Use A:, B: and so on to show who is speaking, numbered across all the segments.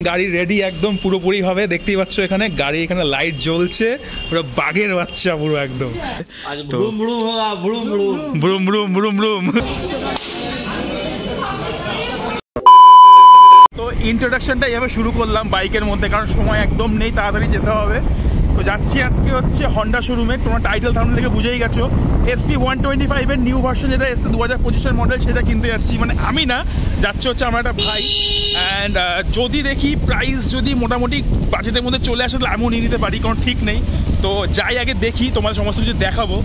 A: গাড়ি রেডি একদম পুরোপুরি হবে, দেখতেই পাচ্ছ এখানে গাড়ি, এখানে লাইট জ্বলছে, পুরো বাঘের বাচ্চা পুরো একদম। ব্রুম ব্রুম ব্রুম ব্রুম। তো ইন্ট্রোডাকশনটা এভাবে শুরু করলাম বাইকের মধ্যে, কারণ সময় একদম নেই, তাড়াতাড়ি যেতে হবে। তো যাচ্ছি আজকে হচ্ছে হন্ডা শোরুমে, তোমরা টাইটেল থাম্বনেল থেকে বুঝেই গেছো। SP 125 এর নিউ ভার্সন যেটা এসছে 2025-এর মডেল, সেটা কিনতে যাচ্ছি। মানে আমি না, যাচ্ছে হচ্ছে আমার একটা ভাই। অ্যান্ড যদি দেখি প্রাইস যদি মোটামুটি বাজেটের মধ্যে চলে আসে তাহলে আমিও নিয়ে নিতে পারি, কোনো ঠিক নেই। তো যাই আগে দেখি, তোমাদের সমস্ত কিছু দেখাবো,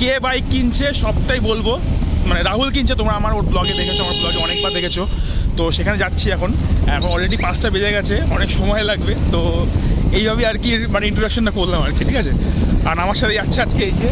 A: কে বাইক কিনছে সবটাই বলবো। মানে রাহুল কিনছে, তোমরা আমার ওর ব্লগে দেখেছো, আমার ব্লগে অনেকবার দেখেছো। তো সেখানে যাচ্ছি এখন অলরেডি 5টা বেজে গেছে, অনেক সময় লাগবে। তো এইভাবে আর কি মানে ইন্ট্রোডাকশনটা করলাম আর কি, ঠিক আছে। আর আমার সাথে যাচ্ছে আজকে এই যে,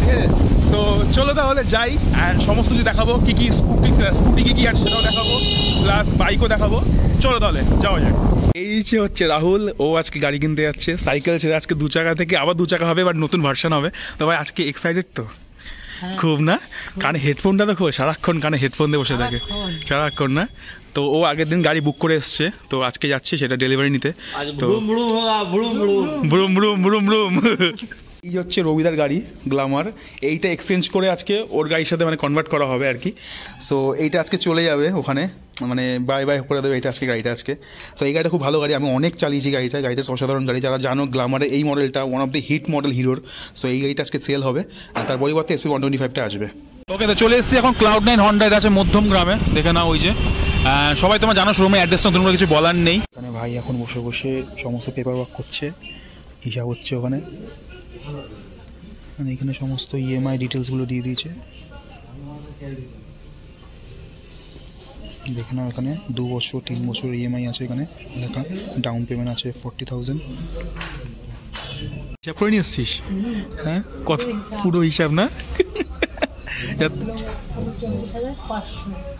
A: ঠিক আছে। তো চলো তাহলে যাই, অ্যান্ড সমস্ত কিছু দেখাবো, কী কী স্কুটি কী কী আছে সেটাও দেখাবো, প্লাস বাইকও দেখাবো। চলো তাহলে যাওয়া যাক। এই যে হচ্ছে রাহুল, ও আজকে গাড়ি কিনতে যাচ্ছে, সাইকেল ছেড়ে আজকে 2 চাকা থেকে আবার 2 চাকা হবে, বাট নতুন ভার্সন হবে। তো ভাই আজকে এক্সাইটেড তো খুব না? কানে হেডফোনটা দেখো, সারাক্ষণ কানে হেডফোন দিয়ে বসে থাকে সারাক্ষণ না? তো ও আগের দিন গাড়ি বুক করে এসছে, তো আজকে যাচ্ছে সেটা ডেলিভারি নিতে। তো ব্রুম ব্রুম ব্রুম ব্রুম। এই হচ্ছে রবিদার গাড়ি গ্ল্যামার, এইটা এক্সচেঞ্জ করে আজকে ওর গাড়ির সাথে মানে কনভার্ট করা হবে আর কি। সো এইটা আজকে চলে যাবে ওখানে, মানে বাই বাই করে দেবে এটা আজকে গাড়িটা আজকে। তো এই গাড়িটা খুব ভালো গাড়ি, আমি অনেক চালিয়েছি গাড়িটা, গাড়িটা অসাধারণ গাড়ি। যারা জানো গ্ল্যামারের এই মডেলটা one of the hit model হিরোর। সো এই গাড়িটা আজকে সেল হবে, আর তার পরিবর্তে SP 125টা আসবে। ওকে, তো চলে এসেছি এখন Cloud9 হন্ডা, এটা আছে মধ্যম গ্রামে, দেখে নাও ওই যে। সবাই তোমার জানো শোরুমের অ্যাড্রেসটা, তোমার কিছু বলার নেই। এখানে ভাই এখন বসে বসে সমস্ত পেপার ওয়ার্ক করছে, হিসাব হচ্ছে ওখানে। মানে এখানে সমস্ত EMI ডিটেলসগুলো দিয়ে দিয়েছে, দেখে নাও। এখানে 2 বছর 3 বছর EMI আছে এখানে লেখা, ডাউন পেমেন্ট আছে 40,000। হিসাব করে নিয়ে এসছিস? হ্যাঁ, কত পুরো হিসাব না?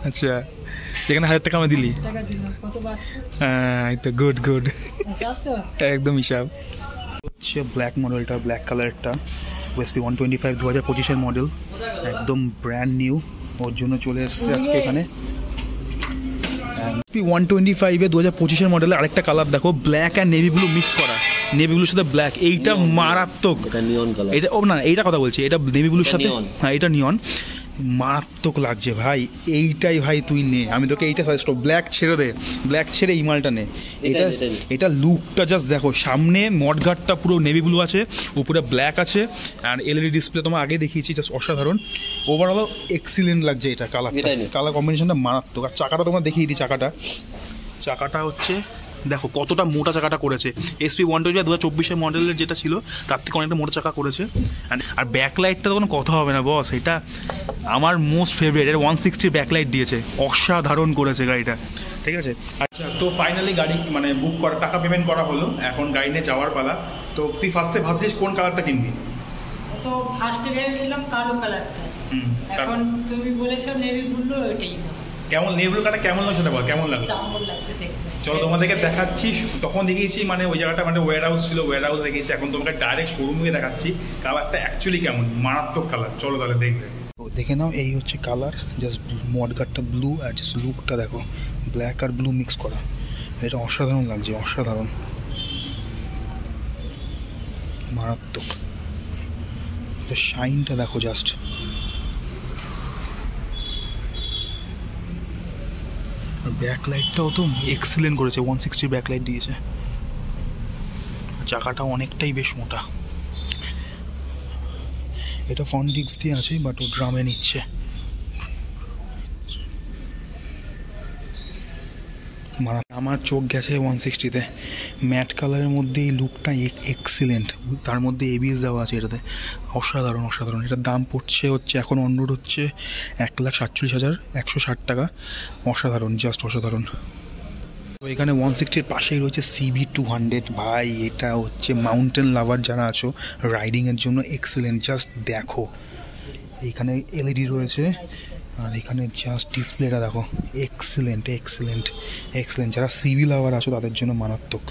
A: আচ্ছা, যেখানে 1000 টাকা আমি দিলি। হ্যাঁ, তো গুড গুড, একদম হিসাব হচ্ছে। ব্ল্যাক মডেলটা, ব্ল্যাক কালারটা, SP 125 2025-এর মডেল, একদম ব্র্যান্ড নিউ, ওর জন্য চলে এসছে আজকে এখানে। SP 125 2025-এর মডেলে আরেকটা কালার দেখো, black and navy blue mix করা, নেভি ব্লুর সাথে ব্ল্যাক, এইটা মারাত্মক। এটা ও না, এইটা কথা বলছি, এটা নেভি ব্লুর সাথে, হ্যাঁ এটা নিয়ন, মারাত্মক লাগছে ভাই। এইটাই ভাই তুই নে, আমি তোকে এইটা সাজেস্ট করব। ব্ল্যাক ছেড়ে দে, ব্ল্যাক ছেড়ে এই মালটা নে। এটা লুকটা জাস্ট দেখো, সামনে মডগার্ডটা পুরো নেভি ব্লু আছে, উপরে ব্ল্যাক আছে, আর LED ডিসপ্লে তোমার আগে দেখিয়েছি, জাস্ট অসাধারণ। ওভারঅল এক্সিলেন্ট লাগছে এটা, কালার কম্বিনেশনটা মারাত্মক। আর চাকাটা তোমার দেখিয়ে দিই, চাকাটা হচ্ছে দেখো কতটা মোটা চাকাটা করেছে। SP 125 2024-এর মডেলের যেটা ছিল তার থেকে অনেকটা মোটা চাকা করেছে। আর ব্যাকলাইটটা তো কোনো কথা হবে না বস, এটা আমার মোস্ট ফেভারিট। এটা 160 ব্যাকলাইট দিয়েছে, অসাধারণ করেছে গাড়িটা, ঠিক আছে। আচ্ছা, তো ফাইনালি গাড়ি মানে বুক করা, টাকা পেমেন্ট করা হলো, এখন গাড়ি নিয়ে যাওয়ার পালা। তো তুই ফার্স্টে ভাবছিস কোন কালারটা কিনবি?
B: তো ফার্স্টে ভেবেছিলাম কালো কালারটা, এখন তুমি বলেছো নেভি ব্লু, ওইটাই
A: কেমন নেভি কাটা কেমন লাগছে সেটা বল, কেমন লাগলো? চলো তোমাদেরকে দেখাচ্ছি। তখন দেখিয়েছি মানে ওই জায়গাটা মানে ওয়্যার হাউস ছিল, ওয়্যার হাউস দেখিয়েছি, এখন তোমাকে ডাইরেক্ট শোরুমে দেখাচ্ছি কালারটা অ্যাকচুয়ালি কেমন, মারাত্মক কালার। চলো তাহলে দেখবে, দেখে নাও। এই হচ্ছে কালার, জাস্ট মডগার্ডটা ব্লু, আর জাস্ট লুকটা দেখো, ব্ল্যাক আর ব্লু মিক্স করা, এটা অসাধারণ লাগছে, অসাধারণ, মারাত্মক। শাইনটা দেখো জাস্ট, ব্যাকলাইটটাও তো এক্সিলেন্ট করেছে, 160 ব্যাকলাইট দিয়েছে। চাকাটা অনেকটাই বেশ মোটা, এটা ফ্রন্ট ডিস্ক দিয়ে আছে, বাট ও ড্রামে নিচ্ছে। আমার চোখ গেছে 160-তে, ম্যাট কালারের মধ্যে এই লুকটা এক্সিলেন্ট, তার মধ্যে ABS দেওয়া আছে এটাতে, অসাধারণ অসাধারণ। এটার দাম পড়ছে হচ্ছে এখন অন রোড হচ্ছে 1,47,160 টাকা, অসাধারণ, জাস্ট অসাধারণ। তো এখানে 160-এর পাশেই রয়েছে CB 200 ভাই, এটা হচ্ছে মাউন্টেন লাভার যারা আছো, রাইডিংয়ের জন্য এক্সিলেন্ট, জাস্ট দেখো। এইখানে LED রয়েছে, আর এখানে জাস্ট ডিসপ্লেটা দেখো, এক্সিলেন্ট এক্সিলেন্ট এক্সিলেন্ট। যারা CB লাভার আছো তাদের জন্য মারাত্মক।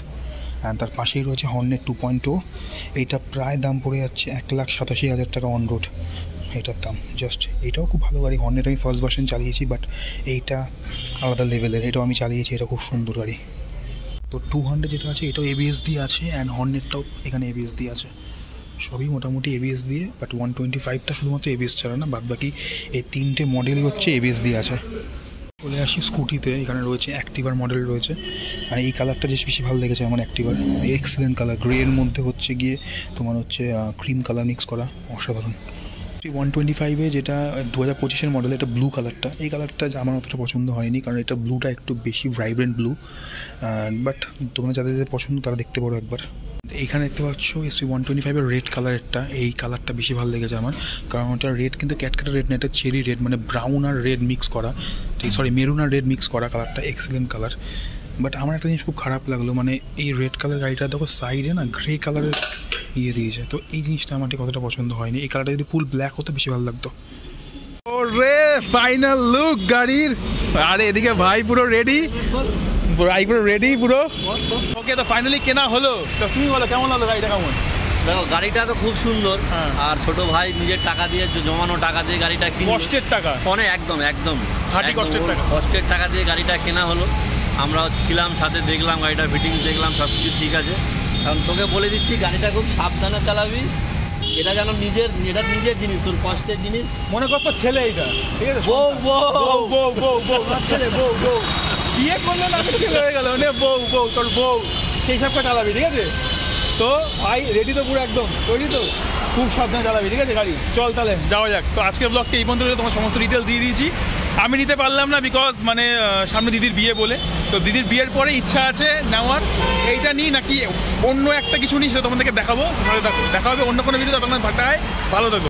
A: আর তার পাশেই রয়েছে হর্নেট 2.0, এইটা প্রায় দাম পড়ে যাচ্ছে 1,87,000 টাকা অন রোড।
C: এটার দাম জাস্ট। এটাও খুব ভালো গাড়ি, হর্নেট আমি ফার্স্ট ভার্সন চালিয়েছি, বাট এইটা আলাদা লেভেলের, এটাও আমি চালিয়েছি, এটা খুব সুন্দর গাড়ি। তো 200 যেটা আছে এটাও এবিএস দিয়ে আছে, অ্যান্ড হর্নেটটাও এখানে এবিএস দিয়ে আছে, সবই মোটামুটি এবিএস দিয়ে, বাট 125টা শুধুমাত্র এবিএস ছাড়া না, বাদ বাকি এই 3টে মডেলই হচ্ছে এবিএস দিয়ে আছে। চলে আসি স্কুটিতে, এখানে রয়েছে অ্যাক্টিভার মডেল রয়েছে, আর এই কালারটা বেশি ভালো লেগেছে আমার অ্যাক্টিভার, এক্সিলেন্ট কালার, গ্রে এর মধ্যে হচ্ছে গিয়ে তোমার হচ্ছে ক্রিম কালার মিক্স করা, অসাধারণ। 125-এ যেটা 2025-এর মডেল, এটা ব্লু কালারটা, এই কালারটা আমার অতটা পছন্দ হয়নি, কারণ এটা ব্লুটা একটু বেশি ভাইব্রেন্ট ব্লু, বাট তোমরা যাদের যাদের পছন্দ তারা দেখতে পারো একবার। এইখানে দেখতে পাচ্ছ SP 125-এর রেড কালারেরটা, এই কালারটা বেশি ভালো লেগেছে আমার, কারণ ওটা রেড কিন্তু ক্যাটকাটা রেড না, এটা চেরি রেড, মানে ব্রাউন আর রেড মিক্স করা, সরি মেরুন আর রেড মিক্স করা কালারটা, এক্সিলেন্ট কালার। বাট আমার একটা জিনিস খুব খারাপ লাগলো, মানে এই রেড কালার গাড়িটা দেখো সাইডে না গ্রে কালারের ইয়ে দিয়েছে, তো এই জিনিসটা আমার ঠিক কতটা পছন্দ হয়নি, এই কালারটা যদি ফুল ব্ল্যাক হতো বেশি ভালো লাগতো। ওরে ফাইনাল লুক গাড়ির, আরে এদিকে ভাই পুরো রেডি, ভাই পুরো রেডি পুরো।
A: ওকে, তো ফাইনালি কেনা হলো, তো তুমি বলো কেমন হলো গাড়িটা? কেমন?
D: দেখো গাড়িটা তো খুব সুন্দর, আর ছোট ভাই নিজের টাকা দিয়ে জমানো টাকা দিয়ে গাড়িটা কিনে,
A: কষ্টের টাকা,
D: অনেক একদম একদম
A: খাঁটি কষ্টের টাকা,
D: কষ্টের টাকা দিয়ে গাড়িটা কেনা হলো। আমরা ছিলাম সাথে, দেখলাম গাড়িটা ফিটিং দেখলাম, সব কিছু ঠিক আছে। কারণ তোকে বলে দিচ্ছি গাড়িটা খুব সাবধানে চালাবি, এটা যেন এটা নিজের জিনিস, তোর কষ্টের জিনিস,
A: মনে করতো ছেলে এইটা, ঠিক আছে?
D: বউ বউ
A: বউ বউ বউ ছেলে বউ বউ বিয়ে করলে না ছেলে হয়ে গেল, মানে বউ বউ তোর বউ, সেই সব চালাবি, ঠিক আছে? তো ভাই রেডি তো পুরো একদম তৈরি তো, খুব সাবধানে চালাবি, ঠিক আছে গাড়ি? চল তাহলে যাওয়া যাক। তো আজকের ব্লগটা এই পর্যন্ত, তোমার সমস্ত ডিটেলস দিয়ে দিয়েছি। আমি নিতে পারলাম না বিকজ মানে সামনে দিদির বিয়ে বলে, তো দিদির বিয়ের পরে ইচ্ছা আছে নেওয়ার, এইটা নিই নাকি অন্য একটা কিছু নিই সেটা তোমাদেরকে দেখাবো, ভালো থাকো, দেখা হবে অন্য কোনো ভিডিও, তখন ভাটায় ভালো থাকো।